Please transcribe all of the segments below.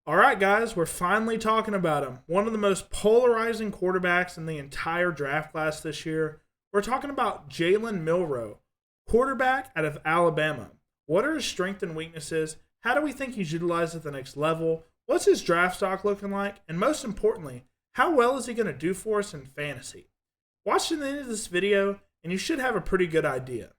All right, guys, we're finally talking about him. One of the most polarizing quarterbacks in the entire draft class this year. We're talking about Jalen Milroe, quarterback out of Alabama. What are his strengths and weaknesses? How do we think he's utilized at the next level? What's his draft stock looking like? And most importantly, how well is he going to do for us in fantasy? Watch to the end of this video, and you should have a pretty good idea.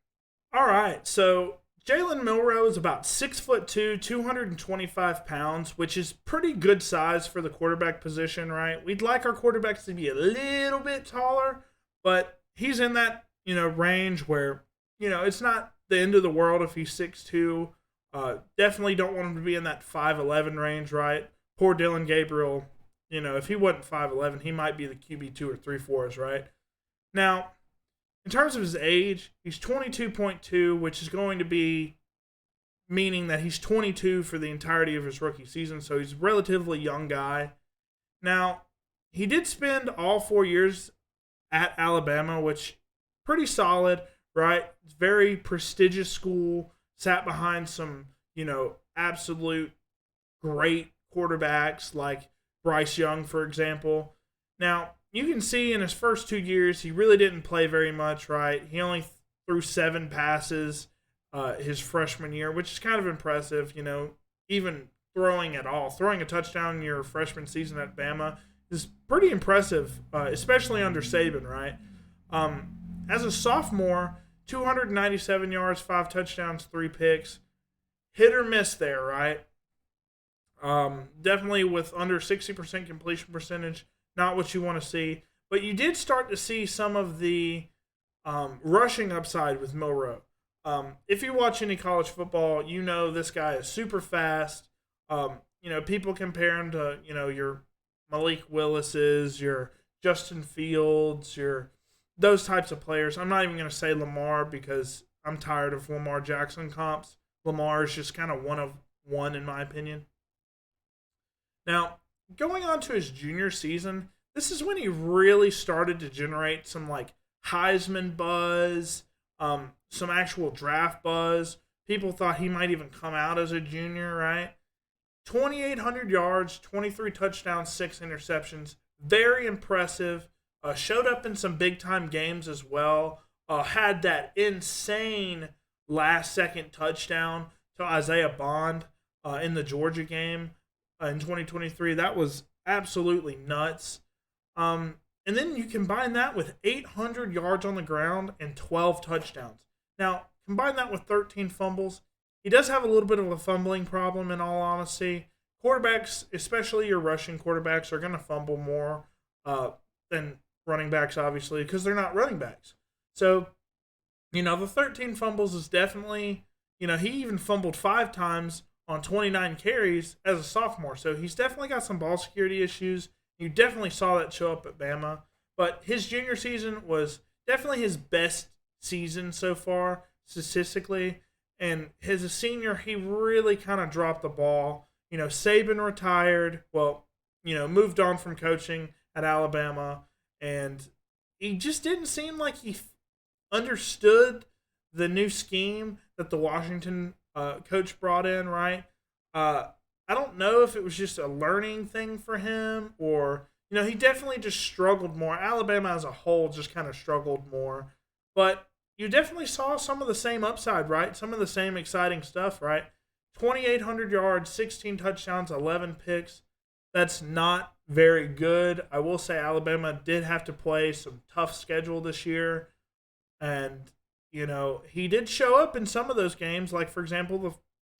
All right, so Jalen Milroe is about 6'2", 225 pounds, which is pretty good size for the quarterback position, right? We'd like our quarterbacks to be a little bit taller, but he's in that, range where, it's not the end of the world if he's 6'2". Definitely don't want him to be in that 5'11 range, right? Poor Dylan Gabriel, if he wasn't 5'11, he might be the QB2 or 3 for us, right? Now, in terms of his age, he's 22.2, which is going to be meaning that he's 22 for the entirety of his rookie season, so he's a relatively young guy. Now, he did spend all 4 years at Alabama, which pretty solid, right? Very prestigious school, sat behind some, absolute great quarterbacks like Bryce Young, for example. Now, you can see in his first 2 years, he really didn't play very much, right? He only threw 7 passes his freshman year, which is kind of impressive, even throwing at all. Throwing a touchdown in your freshman season at Bama is pretty impressive, especially under Saban, right? As a sophomore, 297 yards, 5 touchdowns, 3 picks. Hit or miss there, right? Definitely with under 60% completion percentage. Not what you want to see. But you did start to see some of the rushing upside with Milroe. If you watch any college football, you know this guy is super fast. People compare him to, your Malik Willis's, your Justin Fields, your those types of players. I'm not even going to say Lamar because I'm tired of Lamar Jackson comps. Lamar is just kind of one of one in my opinion. Now, going on to his junior season, this is when he really started to generate some like Heisman buzz, some actual draft buzz. People thought he might even come out as a junior, right? 2,800 yards, 23 touchdowns, 6 interceptions. Very impressive. Showed up in some big time games as well. Had that insane last second touchdown to Isaiah Bond in the Georgia game in 2023. That was absolutely nuts. And then you combine that with 800 yards on the ground and 12 touchdowns. Now, combine that with 13 fumbles. He does have a little bit of a fumbling problem, in all honesty. Quarterbacks, especially your rushing quarterbacks, are going to fumble more than running backs, obviously, because they're not running backs. So, the 13 fumbles is definitely, he even fumbled 5 times on 29 carries as a sophomore. So he's definitely got some ball security issues. You definitely saw that show up at Bama. But his junior season was definitely his best season so far, statistically. And as a senior, he really kind of dropped the ball. Saban retired. Well, moved on from coaching at Alabama. And he just didn't seem like he understood the new scheme that the Washington coach brought in, right? I don't know if it was just a learning thing for him or, he definitely just struggled more. Alabama as a whole just kind of struggled more. But you definitely saw some of the same upside, right? Some of the same exciting stuff, right? 2,800 yards, 16 touchdowns, 11 picks. That's not very good. I will say Alabama did have to play some tough schedule this year. And, he did show up in some of those games. Like, for example, the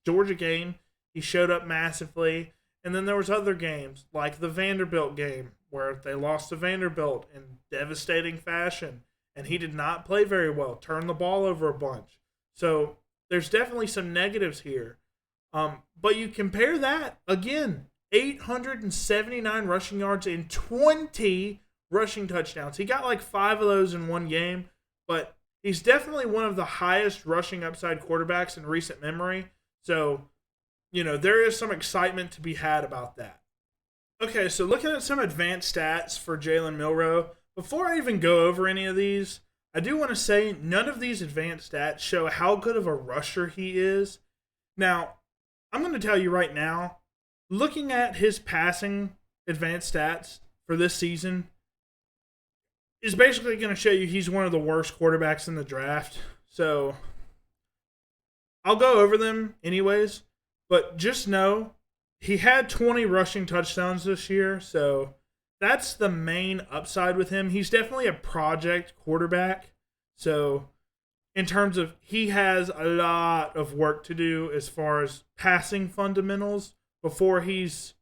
Georgia game, he showed up massively. And then there was other games, like the Vanderbilt game, where they lost to Vanderbilt in devastating fashion. And he did not play very well, turned the ball over a bunch. So there's definitely some negatives here. But you compare that, again, 879 rushing yards and 20 rushing touchdowns. He got like 5 of those in one game, but he's definitely one of the highest rushing upside quarterbacks in recent memory. So, there is some excitement to be had about that. Okay, so looking at some advanced stats for Jalen Milroe, before I even go over any of these, I do want to say none of these advanced stats show how good of a rusher he is. Now, I'm going to tell you right now, looking at his passing advanced stats for this season is basically going to show you he's one of the worst quarterbacks in the draft. So I'll go over them anyways, but just know he had 20 rushing touchdowns this year, so that's the main upside with him. He's definitely a project quarterback, so in terms of he has a lot of work to do as far as passing fundamentals before he's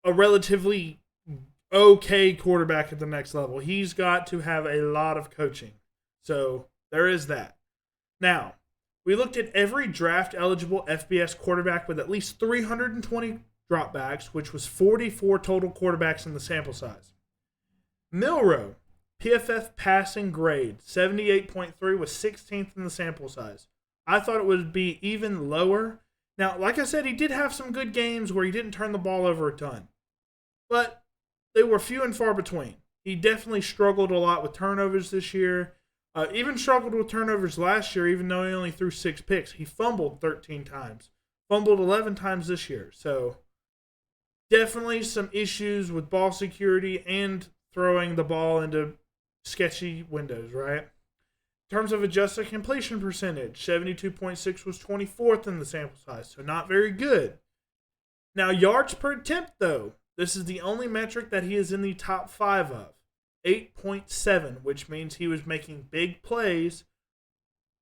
a relatively okay quarterback at the next level. He's got to have a lot of coaching. So there is that. Now, we looked at every draft eligible FBS quarterback with at least 320 dropbacks, which was 44 total quarterbacks in the sample size. Milroe, PFF passing grade, 78.3, was 16th in the sample size. I thought it would be even lower. Now, like I said, he did have some good games where he didn't turn the ball over a ton, but they were few and far between. He definitely struggled a lot with turnovers this year. Even struggled with turnovers last year, even though he only threw 6 picks. He fumbled 13 times. Fumbled 11 times this year. So, definitely some issues with ball security and throwing the ball into sketchy windows, right? In terms of adjusted completion percentage, 72.6 was 24th in the sample size, so not very good. Now, yards per attempt, though, this is the only metric that he is in the top 5 of. 8.7, which means he was making big plays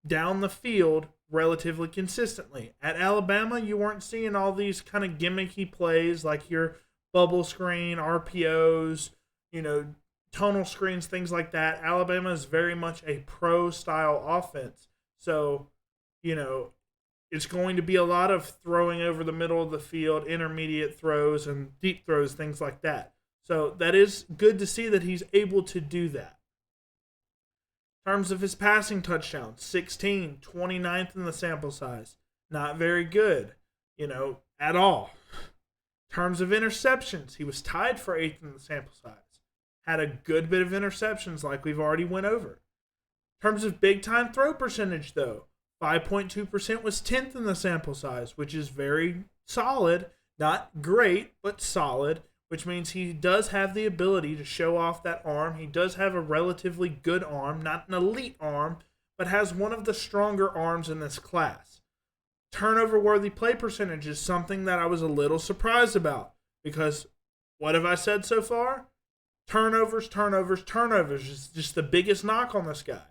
down the field relatively consistently. At Alabama, you weren't seeing all these kind of gimmicky plays like your bubble screen, RPOs, tonal screens, things like that. Alabama is very much a pro-style offense. So, it's going to be a lot of throwing over the middle of the field, intermediate throws, and deep throws, things like that. So that is good to see that he's able to do that. In terms of his passing touchdowns, 16, 29th in the sample size. Not very good, at all. In terms of interceptions, he was tied for 8th in the sample size. Had a good bit of interceptions like we've already went over. In terms of big-time throw percentage, though, 5.2% was 10th in the sample size, which is very solid. Not great, but solid, which means he does have the ability to show off that arm. He does have a relatively good arm, not an elite arm, but has one of the stronger arms in this class. Turnover-worthy play percentage is something that I was a little surprised about because what have I said so far? Turnovers is just the biggest knock on this guy.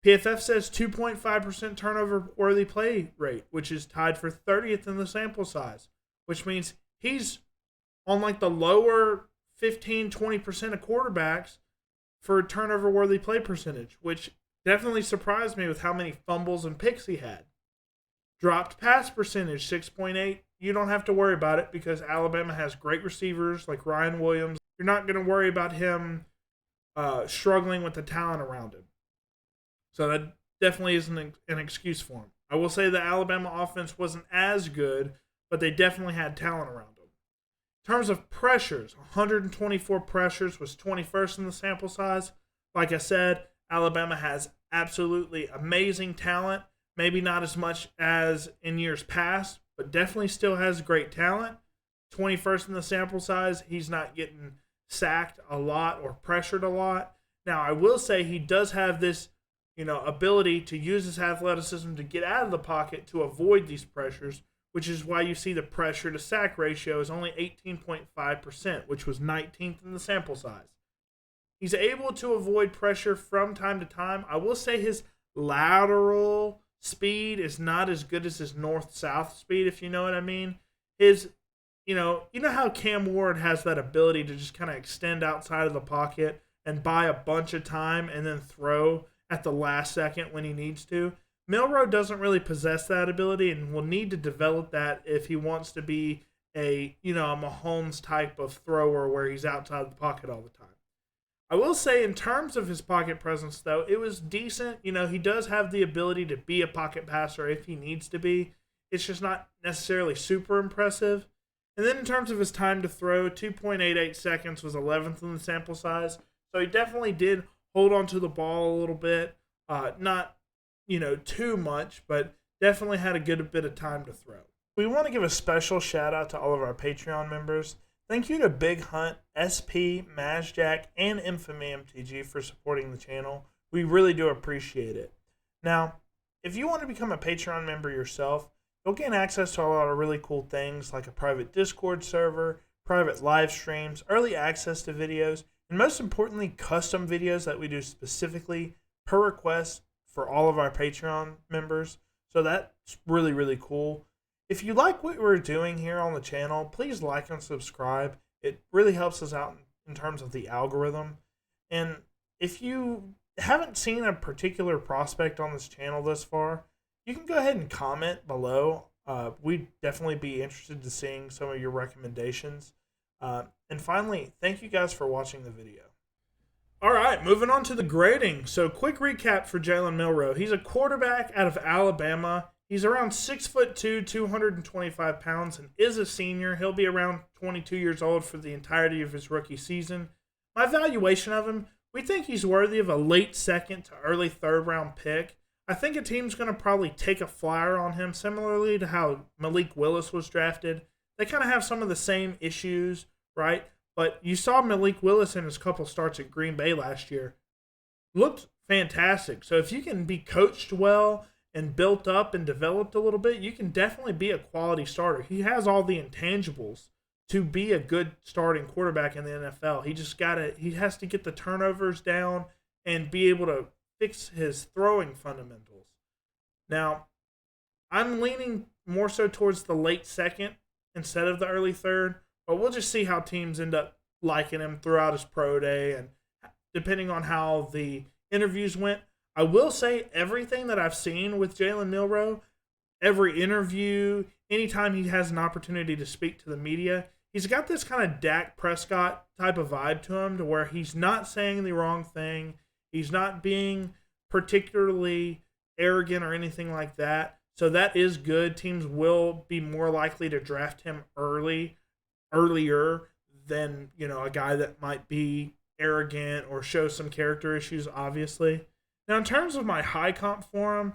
PFF says 2.5% turnover-worthy play rate, which is tied for 30th in the sample size, which means he's on like the lower 15-20% of quarterbacks for turnover-worthy play percentage, which definitely surprised me with how many fumbles and picks he had. Dropped pass percentage, 6.8. You don't have to worry about it because Alabama has great receivers like Ryan Williams. You're not going to worry about him struggling with the talent around him. So that definitely isn't an excuse for him. I will say the Alabama offense wasn't as good, but they definitely had talent around them. In terms of pressures, 124 pressures was 21st in the sample size. Like I said, Alabama has absolutely amazing talent. Maybe not as much as in years past, but definitely still has great talent. 21st in the sample size, he's not getting sacked a lot or pressured a lot. Now, I will say he does have this ability to use his athleticism to get out of the pocket to avoid these pressures, which is why you see the pressure to sack ratio is only 18.5%, which was 19th in the sample size. He's able to avoid pressure from time to time. I will say his lateral speed is not as good as his north-south speed, if you know what I mean. His, you know how Cam Ward has that ability to just kind of extend outside of the pocket and buy a bunch of time and then throw at the last second when he needs to. Milroe doesn't really possess that ability and will need to develop that if he wants to be a Mahomes type of thrower where he's outside the pocket all the time. I will say in terms of his pocket presence, though, it was decent. He does have the ability to be a pocket passer if he needs to be. It's just not necessarily super impressive. And then in terms of his time to throw, 2.88 seconds was 11th in the sample size. So he definitely did hold on to the ball a little bit. Not, too much, but definitely had a good bit of time to throw. We want to give a special shout out to all of our Patreon members. Thank you to Big Hunt, SP, Mazjack, and Infamy MTG for supporting the channel. We really do appreciate it. Now, if you want to become a Patreon member yourself, you'll gain access to a lot of really cool things like a private Discord server, private live streams, early access to videos, and most importantly, custom videos that we do specifically per request for all of our Patreon members. So that's really, really cool. If you like what we're doing here on the channel, please like and subscribe. It really helps us out in terms of the algorithm. And if you haven't seen a particular prospect on this channel thus far, you can go ahead and comment below. We'd definitely be interested to seeing some of your recommendations. And finally, thank you guys for watching the video. All right, moving on to the grading. So quick recap for Jalen Milroe. He's a quarterback out of Alabama. He's around 6'2", 225 pounds, and is a senior. He'll be around 22 years old for the entirety of his rookie season. My valuation of him, we think he's worthy of a late second to early third round pick. I think a team's going to probably take a flyer on him, similarly to how Malik Willis was drafted. They kind of have some of the same issues, right? But you saw Malik Willis in his couple starts at Green Bay last year. Looked fantastic. So if you can be coached well and built up and developed a little bit, you can definitely be a quality starter. He has all the intangibles to be a good starting quarterback in the NFL. He has to get the turnovers down and be able to fix his throwing fundamentals. Now, I'm leaning more so towards the late second instead of the early third, but we'll just see how teams end up liking him throughout his pro day and depending on how the interviews went. I will say everything that I've seen with Jalen Milroe, every interview, anytime he has an opportunity to speak to the media, he's got this kind of Dak Prescott type of vibe to him to where he's not saying the wrong thing. He's not being particularly arrogant or anything like that. So that is good. Teams will be more likely to draft him earlier than, a guy that might be arrogant or show some character issues, obviously. Now, in terms of my high comp for him,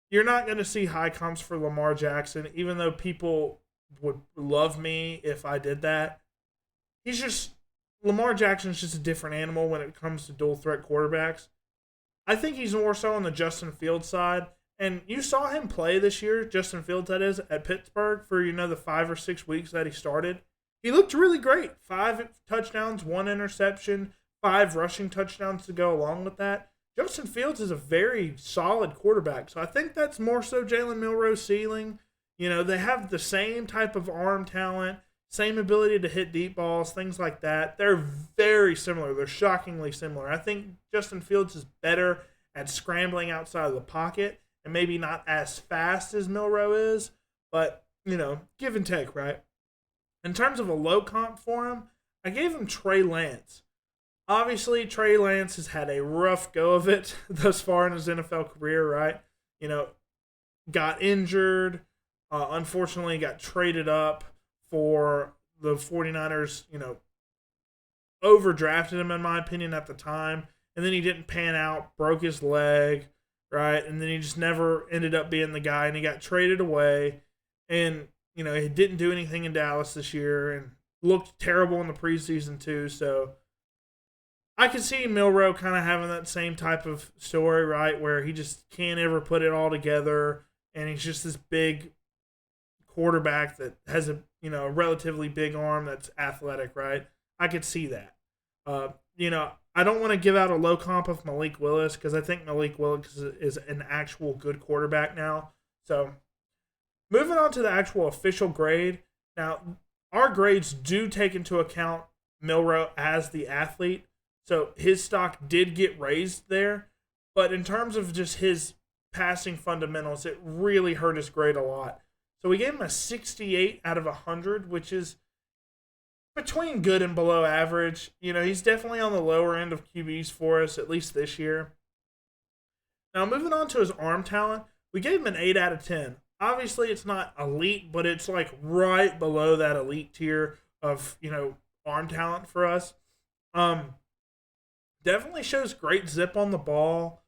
you're not going to see high comps for Lamar Jackson, even though people would love me if I did that. Lamar Jackson's just a different animal when it comes to dual threat quarterbacks. I think he's more so on the Justin Fields side. And you saw him play this year, Justin Fields that is, at Pittsburgh for, the 5 or 6 weeks that he started. He looked really great. 5 touchdowns, 1 interception, 5 rushing touchdowns to go along with that. Justin Fields is a very solid quarterback. So I think that's more so Jalen Milroe's ceiling. They have the same type of arm talent, same ability to hit deep balls, things like that. They're very similar. They're shockingly similar. I think Justin Fields is better at scrambling outside of the pocket and maybe not as fast as Milroe is, but, give and take, right? In terms of a low comp for him, I gave him Trey Lance. Obviously, Trey Lance has had a rough go of it thus far in his NFL career, right? Got injured, unfortunately got traded up for the 49ers, overdrafted him, in my opinion, at the time. And then he didn't pan out, broke his leg, right? And then he just never ended up being the guy, and he got traded away. And, he didn't do anything in Dallas this year and looked terrible in the preseason too. So I could see Milroe kind of having that same type of story, right, where he just can't ever put it all together, and he's just this big quarterback that has a relatively big arm that's athletic, right? I could see that. I don't want to give out a low comp of Malik Willis because I think Malik Willis is an actual good quarterback now. So moving on to the actual official grade. Now, our grades do take into account Milroe as the athlete. So his stock did get raised there. But in terms of just his passing fundamentals, it really hurt his grade a lot. So we gave him a 68 out of 100, which is between good and below average. He's definitely on the lower end of QBs for us, at least this year. Now, moving on to his arm talent, we gave him an 8 out of 10. Obviously, it's not elite, but it's like right below that elite tier of, arm talent for us. Definitely shows great zip on the ball.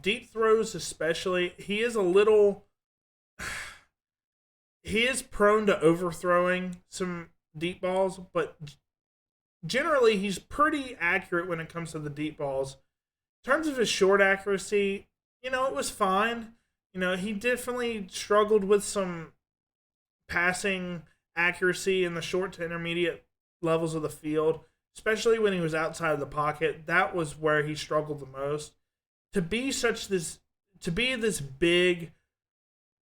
Deep throws especially. He is a little he is prone to overthrowing some deep balls, but generally he's pretty accurate when it comes to the deep balls. In terms of his short accuracy, it was fine. He definitely struggled with some passing accuracy in the short to intermediate levels of the field, especially when he was outside of the pocket. That was where he struggled the most. To be this big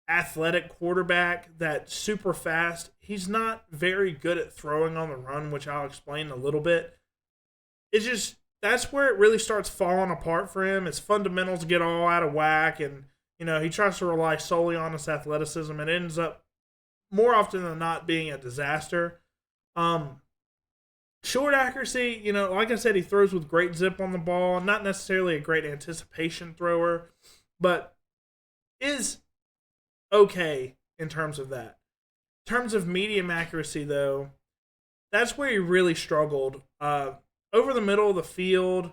athletic quarterback that's super fast, he's not very good at throwing on the run, which I'll explain in a little bit. It's just that's where it really starts falling apart for him. His fundamentals get all out of whack, and he tries to rely solely on his athleticism. It ends up more often than not being a disaster. Short accuracy, like I said, he throws with great zip on the ball. Not necessarily a great anticipation thrower, but is okay in terms of that. In terms of medium accuracy, though, that's where he really struggled. Over the middle of the field,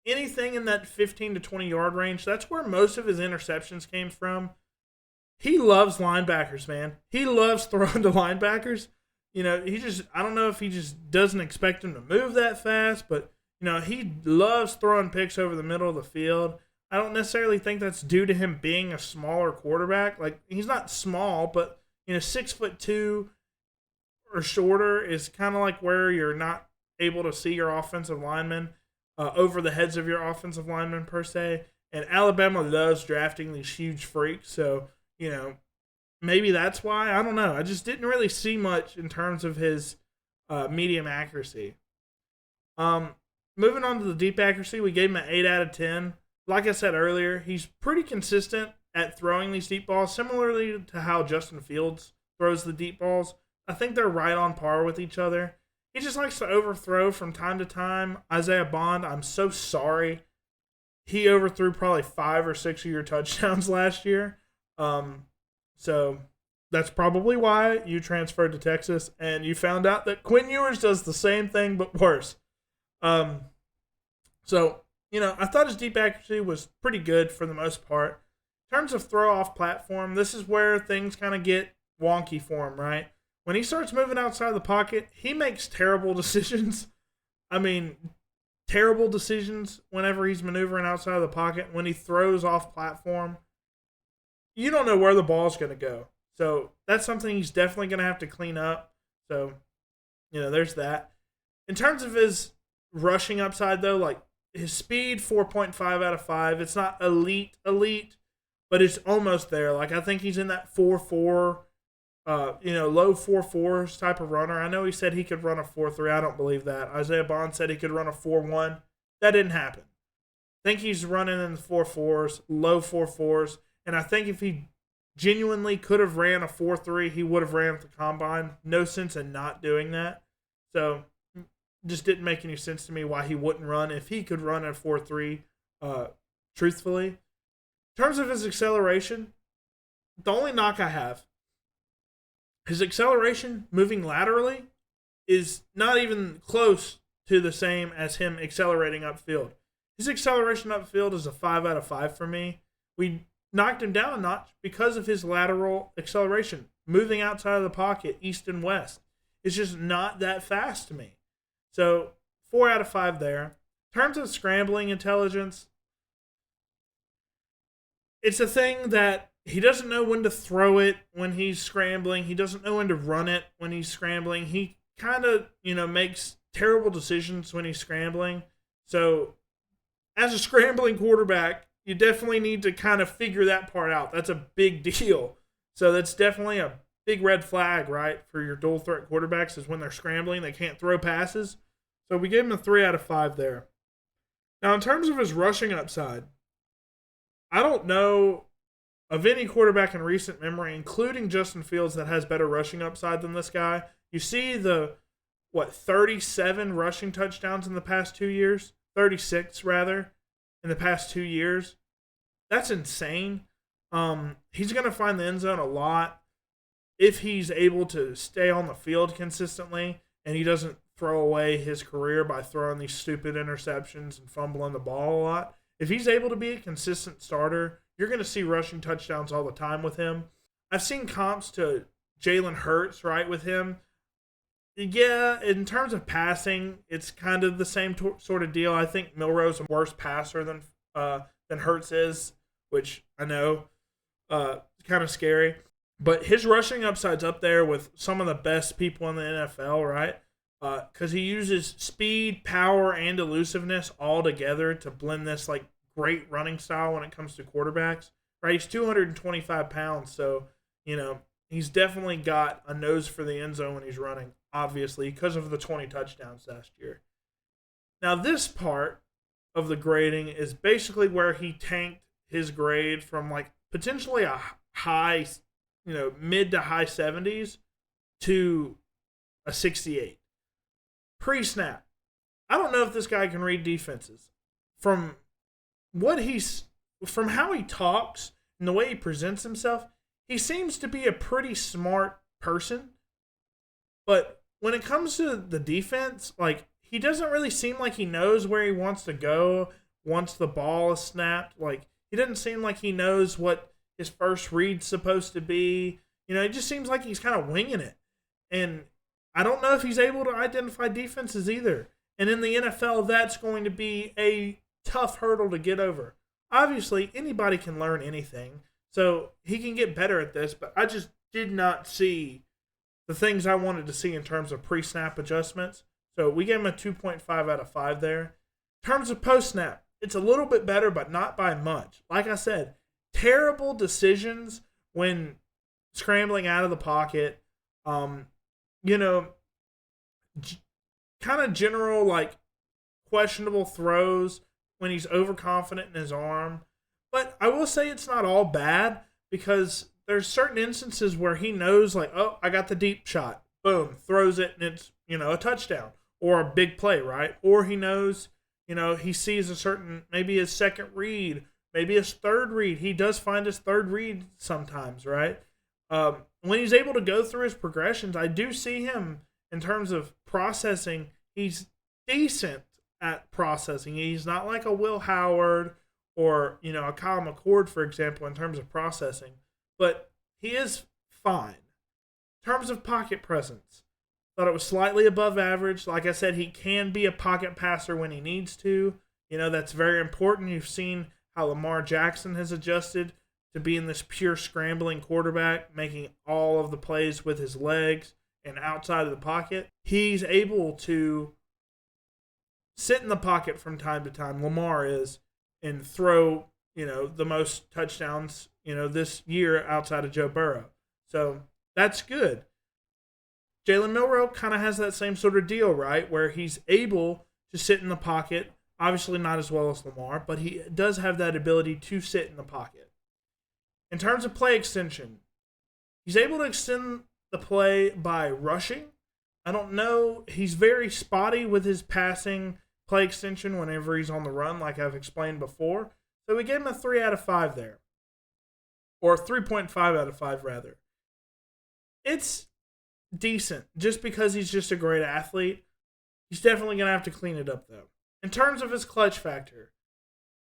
anything in that 15 to 20 yard range, that's where most of his interceptions came from. He loves linebackers, man. He loves throwing to linebackers. I don't know if he just doesn't expect him to move that fast, but, he loves throwing picks over the middle of the field. I don't necessarily think that's due to him being a smaller quarterback. Like, he's not small, but, 6'2" or shorter is kind of like where you're not able to see your offensive linemen over the heads of your offensive linemen, per se. And Alabama loves drafting these huge freaks, so maybe that's why. I don't know. I just didn't really see much in terms of his medium accuracy. Moving on to the deep accuracy, we gave him an 8 out of 10. Like I said earlier, he's pretty consistent at throwing these deep balls, similarly to how Justin Fields throws the deep balls. I think they're right on par with each other. He just likes to overthrow from time to time. Isaiah Bond, I'm so sorry. He overthrew probably 5 or 6 of your touchdowns last year. So that's probably why you transferred to Texas and you found out that Quinn Ewers does the same thing but worse. I thought his deep accuracy was pretty good for the most part. In terms of throw-off platform, this is where things kind of get wonky for him, right? When he starts moving outside the pocket, he makes terrible decisions. Terrible decisions whenever he's maneuvering outside of the pocket. When he throws off platform, you don't know where the ball's going to go. So that's something he's definitely going to have to clean up. So, there's that. In terms of his rushing upside, though, like his speed, 4.5 out of 5. It's not elite, but it's almost there. Like, I think he's in that 4.4, low 4.4s type of runner. I know he said he could run a 4.3. I don't believe that. Isaiah Bond said he could run a 4.1. That didn't happen. I think he's running in the 4.4s, low 4.4s. And I think if he genuinely could have ran a 4.3, he would have ran at the combine. No sense in not doing that. So, just didn't make any sense to me why he wouldn't run if he could run at 4.3, truthfully. In terms of his acceleration, the only knock I have, his acceleration moving laterally is not even close to the same as him accelerating upfield. His acceleration upfield is a 5 out of 5 for me. We knocked him down a notch because of his lateral acceleration. Moving outside of the pocket, east and west, is just not that fast to me. So, 4 out of 5 there. In terms of scrambling intelligence, it's a thing that he doesn't know when to throw it when he's scrambling. He doesn't know when to run it when he's scrambling. He kind of, makes terrible decisions when he's scrambling. So, as a scrambling quarterback, you definitely need to kind of figure that part out. That's a big deal. So, that's definitely a big red flag, right, for your dual threat quarterbacks is when they're scrambling, they can't throw passes. So, we gave him a 3 out of 5 there. Now, in terms of his rushing upside, I don't know of any quarterback in recent memory, including Justin Fields, that has better rushing upside than this guy. You see the, 37 rushing touchdowns in the past 2 years? 36, rather, in the past 2 years. That's insane. He's going to find the end zone a lot if he's able to stay on the field consistently and he doesn't throw away his career by throwing these stupid interceptions and fumbling the ball a lot. If he's able to be a consistent starter, you're going to see rushing touchdowns all the time with him. I've seen comps to Jalen Hurts, right, with him. Yeah, in terms of passing, it's kind of the same sort of deal. I think Milroe's a worse passer than Hurts is, which I know kind of scary. But his rushing upside's up there with some of the best people in the NFL, right? Because he uses speed, power, and elusiveness all together to blend this like great running style when it comes to quarterbacks. Right? He's 225 pounds, so he's definitely got a nose for the end zone when he's running, obviously, because of the 20 touchdowns last year. Now, this part of the grading is basically where he tanked his grade from like potentially a high, mid to high 70s to a 68. Pre-snap. I don't know if this guy can read defenses. From how he talks and the way he presents himself, he seems to be a pretty smart person. But when it comes to the defense, like, he doesn't really seem like he knows where he wants to go once the ball is snapped. Like, he doesn't seem like he knows what his first read's supposed to be. It just seems like he's kind of winging it. And I don't know if he's able to identify defenses either. And in the NFL, that's going to be a tough hurdle to get over. Obviously, anybody can learn anything, so he can get better at this, but I just did not see the things I wanted to see in terms of pre-snap adjustments. So we gave him a 2.5 out of 5 there. In terms of post-snap, it's a little bit better, but not by much. Like I said, terrible decisions when scrambling out of the pocket. Kind of general, like, questionable throws when he's overconfident in his arm. But I will say it's not all bad, because there's certain instances where he knows, like, oh, I got the deep shot. Boom, throws it, and it's, a touchdown or a big play, right? Or he knows, he sees a certain, maybe his second read, maybe his third read. He does find his third read sometimes, right? When he's able to go through his progressions, I do see him in terms of processing. He's decent at processing. He's not like a Will Howard or, a Kyle McCord, for example, in terms of processing. But he is fine. In terms of pocket presence, thought it was slightly above average. Like I said, he can be a pocket passer when he needs to. That's very important. You've seen how Lamar Jackson has adjusted to being this pure scrambling quarterback, making all of the plays with his legs and outside of the pocket. He's able to sit in the pocket from time to time, Lamar is, and throw, the most touchdowns, this year outside of Joe Burrow. So that's good. Jalen Milroe kind of has that same sort of deal, right? Where he's able to sit in the pocket, obviously not as well as Lamar, but he does have that ability to sit in the pocket. In terms of play extension, he's able to extend the play by rushing. I don't know. He's very spotty with his passing play extension whenever he's on the run, like I've explained before. So we gave him a 3 out of 5 there. Or 3.5 out of 5, rather. It's decent, just because he's just a great athlete. He's definitely going to have to clean it up, though. In terms of his clutch factor,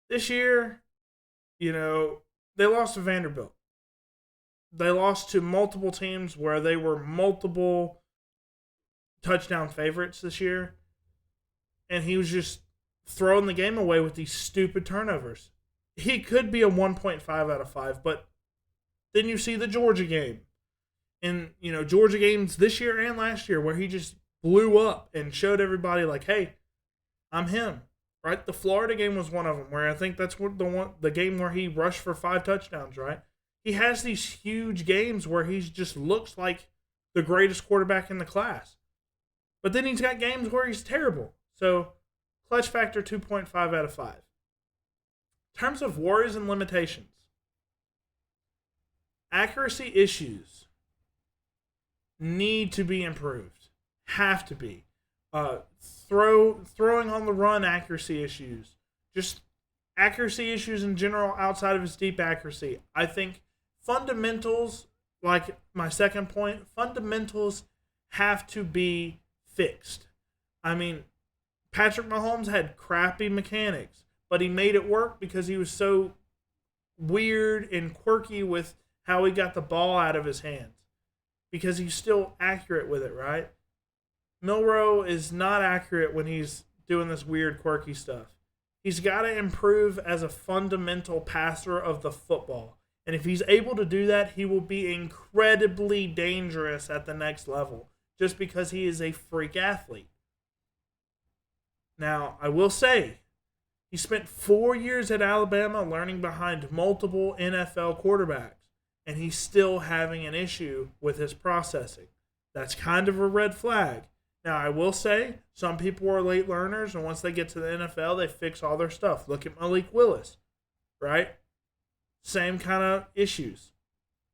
this year, they lost to Vanderbilt. They lost to multiple teams where they were multiple touchdown favorites this year. And he was just throwing the game away with these stupid turnovers. He could be a 1.5 out of 5, but then you see the Georgia game. And, Georgia games this year and last year where he just blew up and showed everybody, like, hey, I'm him. Right? The Florida game was one of them, where I think that's the game where he rushed for 5 touchdowns, right? He has these huge games where he just looks like the greatest quarterback in the class. But then he's got games where he's terrible. So, clutch factor 2.5 out of 5. In terms of worries and limitations, accuracy issues need to be improved. Have to be. Throwing on the run accuracy issues. Just accuracy issues in general outside of his deep accuracy. I think fundamentals, like my second point, fundamentals have to be fixed. I mean, Patrick Mahomes had crappy mechanics, but he made it work because he was so weird and quirky with how he got the ball out of his hands because he's still accurate with it, right? Milroe is not accurate when he's doing this weird, quirky stuff. He's got to improve as a fundamental passer of the football. And if he's able to do that, he will be incredibly dangerous at the next level just because he is a freak athlete. Now, I will say, he spent 4 years at Alabama learning behind multiple NFL quarterbacks, and he's still having an issue with his processing. That's kind of a red flag. Now, I will say, some people are late learners, and once they get to the NFL, they fix all their stuff. Look at Malik Willis, right? Same kind of issues.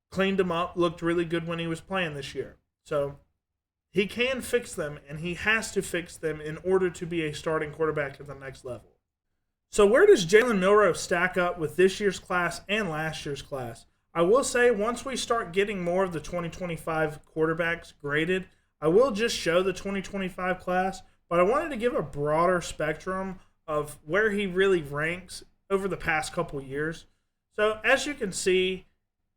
Cleaned them up, looked really good when he was playing this year. So, he can fix them, and he has to fix them in order to be a starting quarterback at the next level. So where does Jalen Milroe stack up with this year's class and last year's class? I will say once we start getting more of the 2025 quarterbacks graded, I will just show the 2025 class, but I wanted to give a broader spectrum of where he really ranks over the past couple years. So as you can see,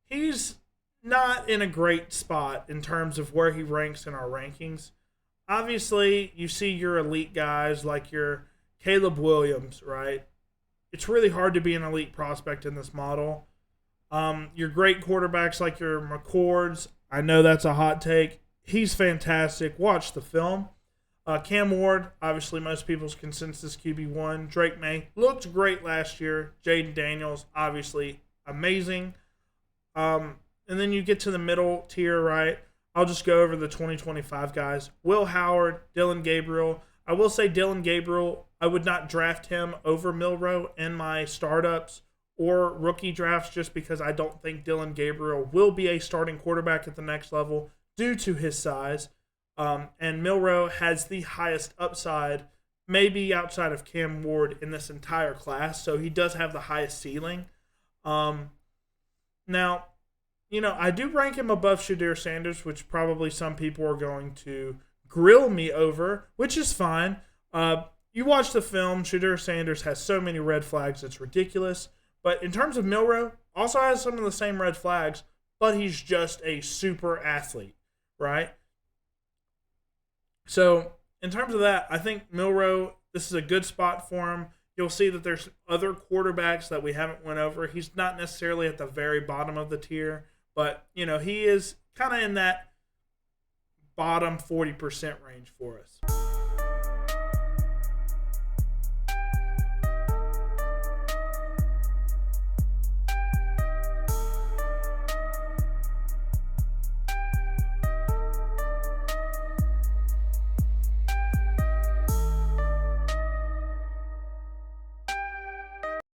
he's not in a great spot in terms of where he ranks in our rankings. Obviously, you see your elite guys like your Caleb Williams, right? It's really hard to be an elite prospect in this model. Your great quarterbacks like your McCords, I know that's a hot take. He's fantastic. Watch the film. Cam Ward, obviously most people's consensus QB1. Drake May looked great last year. Jaden Daniels, obviously amazing. And then you get to the middle tier, right? I'll just go over the 2025 guys. Will Howard, Dylan Gabriel. I will say Dylan Gabriel, I would not draft him over Milroe in my startups or rookie drafts just because I don't think Dylan Gabriel will be a starting quarterback at the next level due to his size. And Milroe has the highest upside, maybe outside of Cam Ward in this entire class. So he does have the highest ceiling. Now, I do rank him above Shedeur Sanders, which probably some people are going to grill me over, which is fine. You watch the film, Shedeur Sanders has so many red flags, it's ridiculous. But in terms of Milroe, also has some of the same red flags, but he's just a super athlete, right? So in terms of that, I think Milroe, this is a good spot for him. You'll see that there's other quarterbacks that we haven't went over. He's not necessarily at the very bottom of the tier, but, he is kind of in that bottom 40% range for us.